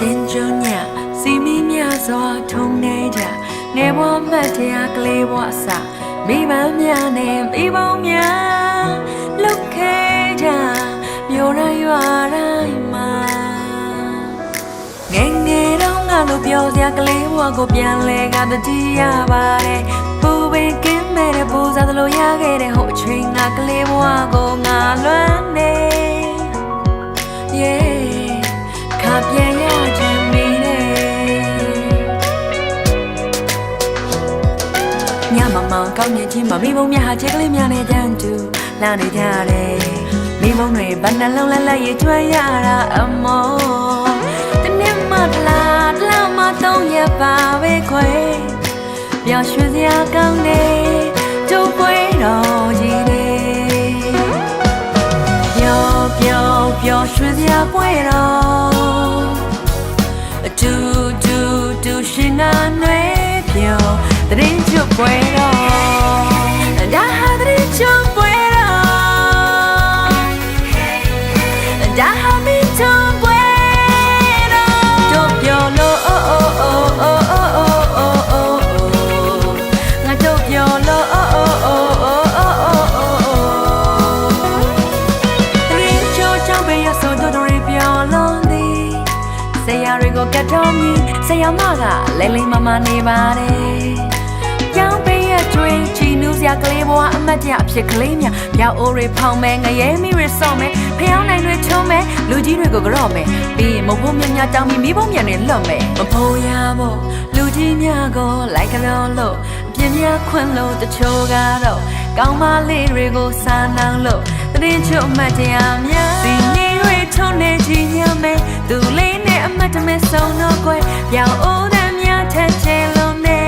တင်ကြညစီမီမြစွာထုံနေကြငယ်ဘဝမှတ်တရားကလေးဘဝအစမိဘများနဲ့မိဘများလုတ်ခဲကြမြို့ရရွာတိုင်းမှာငယ်ငယ်တော့ငါလိုပြောစရာကလေးဘဝကိုပြန်လဲကတတိယပါတယ်ပူပင်ကင်းမဲ့တဲ့ပူစားသလိုရခဲ့တဲ့ဟိုအချိန်ငါကလေးဘဝကိုငါလွမ်းနေခါပြန်ရခြင်းမီနေညမမောင်ကောင်းမြင်ချင်းမမိဘုံများဟာချက်ကလေးများနဲ့တန်းတူလာနေကြတယ်မိဘုံတွေဘယ်နှလုံးလဲရကျွမ်းရတာအမောတနေ့မှတလားမှ3ရက်ပါပဲခွေပျော်ရွှင်စရာကောင်းတယ်ကျုပ်ပွဲတော်ကြီးနေပျော်ရွှင်စရာပွဲတော်တူရှင်နာနွေပြောတရင်ချွတ်ပွဲတော်ဒါဟာတရင်ချွတ်ပွဲတော်ဒါဟာမင်းချွတ်ပွဲတော်ပြောလို့ငါတို့ပြောလို့တရင်ချွတ်ချောင်းပဲရဆိုတော့တွေပြောလို့ဆရာတွေကိုကတ်တော်မီဆရာမကလိမ့်လိမ့်မမနေပါတယ်။ကြောင်ပေးရကျွေးချီနူးစရာကလေးဘဝအမတ်တရအဖြစ်ကလေးများပြောက်အိုးတွေဖောင်းမဲငရဲမီတွေစော့မဲဖျောင်းနိုင်တွေချုံမဲလူကြီးတွေကိုကြော့မဲပြီးရင်မဖို့မြများတောင်းပြီးမိဖို့မြန်တွေလွတ်မဲမဖို့ရဖို့လူကြီးများကိုလိုက်ကြောလို့အပြင်းများခွန်းလို့တချို့ကတော့ကောင်းမလေးတွေကိုစာနောင်လို့တရင်ချွတ်အမတ်တရားများစီနေတွေထုံနေချီညမဲသူလေးအမတ်တမဲဆုံးတော့ကွယ်ပြောင်းအိုးတဲ့များထက်ချဲလုံးနေ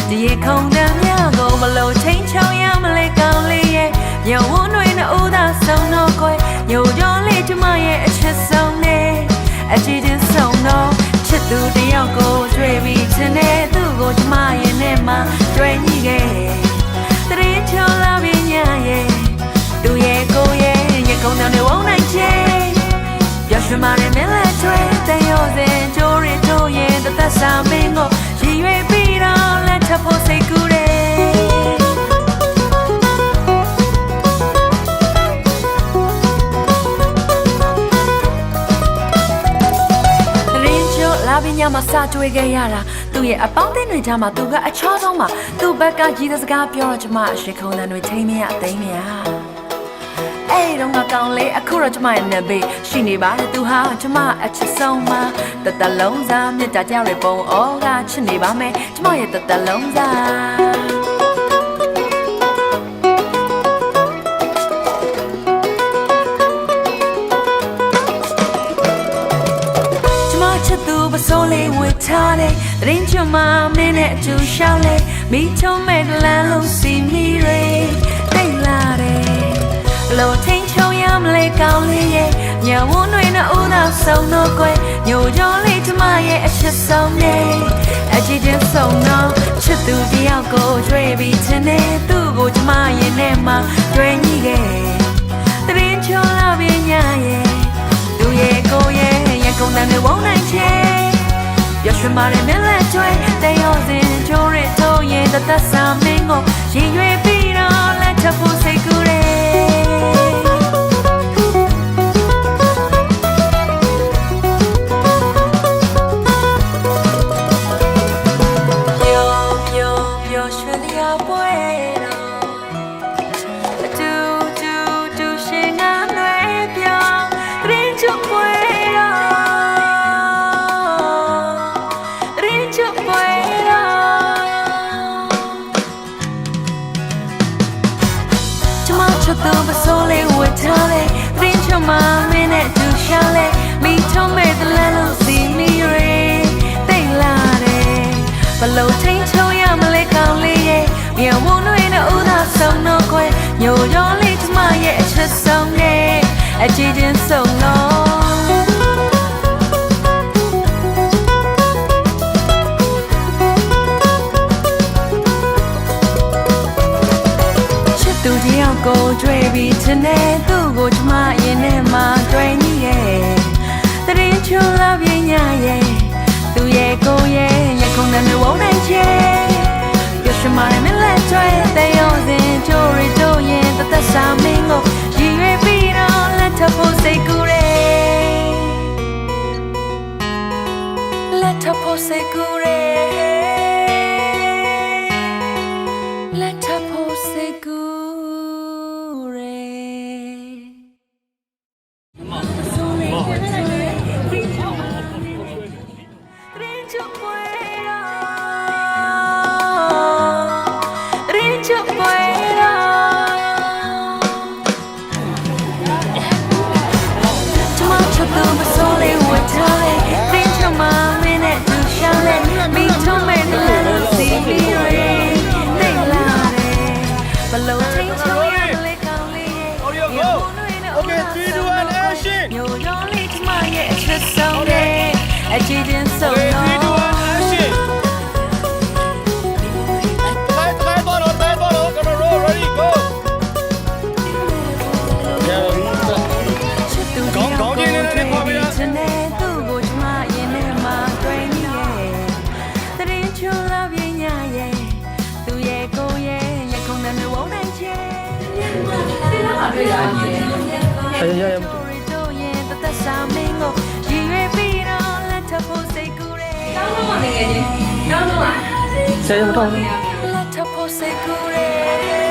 ဒီခုံတဲ့များကိုမလို့ချင်းချောင်းရမလဲကောင်းလေးရဲ့ရုံဝန်းတွေနဲ့ဦးသာဆုံးတော့ကွယ်ညိုကြောလေးကျမရဲ့အချစ်ဆုံးနေအကြည့်ချင်းဆုံးတော့ချစ်သူတယောက်ကိုတွေ့ပြီးချင်တဲ့သူ့ကိုကျမရဲ့နဲ့မှတွေ့ညိခဲ့တရင်ချောလာပြီးညရဲ့သူရဲ့ကိုရဲ့ညခုံတဲ့ဝုန်းနိုင်ချေပျော်ရွှင်ပါတယ်မင်းလက်ချွေတဲ့ရောစင်ကြိုးရတို့ရဲ့သက်စာမင်းကိုရည်ရွယ်ပြီးတော့လက်ထပ်ဖို့စိတ်ကူးတယ်လာပြီးညမှာစကြွေးခဲ့ရတာသူ့ရဲ့အပေါင်းအသင်းတွေကြားမှာသူကအချောဆုံးမှာသူ့ဘက်ကကြီးတဲ့စကားပြောတော့ကျမအရှိခုံတန်တွေထိမ့်မရသိမ့်မရအဲ့တော့ငါကောင်းလေအခုတော့ကျမရဲ့နေဘေးရှိနေပါတယ်သူဟာကျမအချစ်ဆုံးမှာတတလုံးစားမြတ်တာကြောက်ရပုံဩကချစ်နေပါမယ်ကျမရဲ့တတလုံးစားချစ်သူပစိုးလေးဝတ်ထားတယ်တရင်ချွတ်မမင်းနဲ့အတူရှောင်းလေမိချုံးမဲ့လမ်းလုံးစီမီတွေတိတ်လာတယ်လို့ထင်းချုံရမလဲကောင်းလေးရဲ့ညဝန်းတွေနဲ့ဦးသာဆုံးတော့ကွယ်ညိုကြောလေးကျမရဲ့အချစ်ဆုံးနေအကြည့်ချင်းဆုံးတော့ချစ်သူတယောက်ကိုတွေ့ပြီးချင်တဲ့သူ့ကိုကျမရဲ့နဲ့မှတွေ့ညိခဲ့တရင်ချောလာပြီးညရဲ့သူရဲ့ကိုရဲ့ကုန်တန်တွေဝုန်းနိုင်ချေပျော်ရွှင်ပါတယ်မင်းလက်ကျွေးတဲ့ရောစင်ကြိုးရတို့ရဲ့သက်စာမင်းကိုရည်ရွယ်ပြီးတော့လက်ထပ်ဖို့စိတ်ကူးတယ်ပျော်ရွှင်စရာပွဲတူရှင်ငါလွယ်ပြောင်းတရင်ချွတ်ပွဲချစ်သူပစိုးလေးဝတ်ထားလေတရင်ချွတ်မမင်းနဲ့တူရှောင်းလေမိထုံးမဲ့တလန်းလို့စီမီရေတိတ်လာတယ်ဘလို့ချင်းချုံရမလဲကောင်းလေးရဲ့မြေဝန်းတွေနဲ့ဦးသာဆုံးတော့ခွဲညိုရောလေးကျမရဲ့အချစ်ဆုံးနဲ့အကြည့်ချင်းဆုံးတော့သူတယောက်ကိုတွေ့ပြီးချင်တဲ့သူ့ကိုကျမရင်ထဲမှာတွေ့နေရဲ့တရင်ချူလာပြင်းညရဲ့ မာရမလက်ကျွဲတဲ့ရုံစင်ကြိုရီတို့ရင်တသက်စာမင်းကိုရည်ရွယ်ပြီးတော့လက်ထပ်ဖို့စိတ်ကူးတယ်လက်ထပ်ဖို့စိတ်ကူးတယ်လက်ထပ်ဖို့စိတ်ကူးတယ်အချစ်ချင်းဆုံးတော့ ဆယ်ရုံတော့ Let her pose